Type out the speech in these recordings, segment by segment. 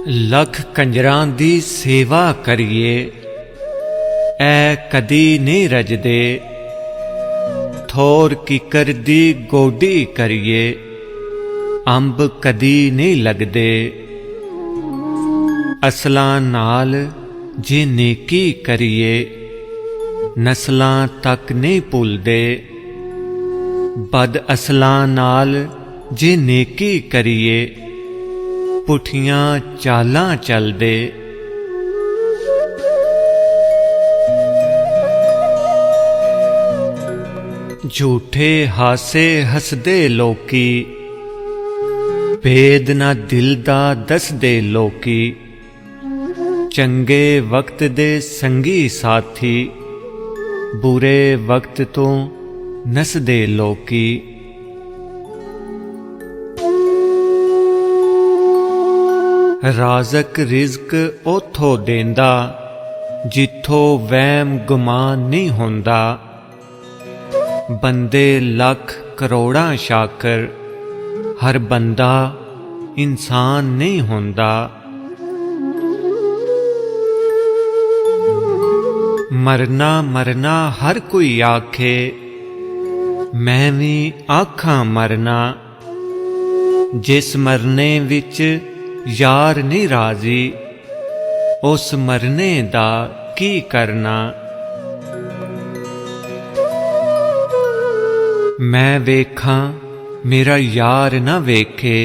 लख कंजरां दी सेवा करिए, ऐ कदी नहीं रजदे। थोर किकर दी गोडी करिए, अंब कदी नहीं लगदे। असलां नाल जे नेकी करिए, नस्लां तक नहीं भुलदे। बद असलां नाल जे नेकी करिए, पुठियां चालां चलदे। झूठे हासे हसदे लोकी, भेद ना दिल दा दसदे लोकी। चंगे वक्त दे संगी साथी, बुरे वक्त तो नसदे लोकी। राज़क रिज़्क ओथों देंदा, जिथों वहम गुमान नहीं होंदा। बंदे लख करोड़ां शाकर, हर बंदा इंसान नहीं होंदा। मरना मरना हर कोई आखे, मैं भी आखां मरना। जिस मरने विच यार नहीं राजी, उस मरने दा की करना। मैं वेखां मेरा यार ना वेखे,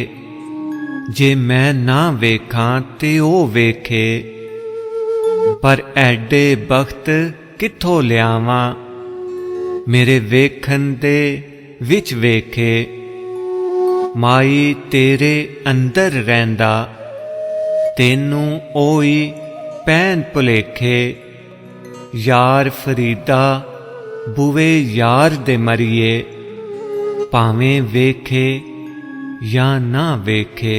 जे मैं ना वेखां ते ओ वेखे। पर ऐडे बख्त किथों लियावां, मेरे वेखन दे विच वेखे। माई तेरे अंदर रहिंदा, तेनू ओई पैन भुलेखे। यार फरीदा बुवे यार दे मरिए, भावें वेखे या ना वेखे।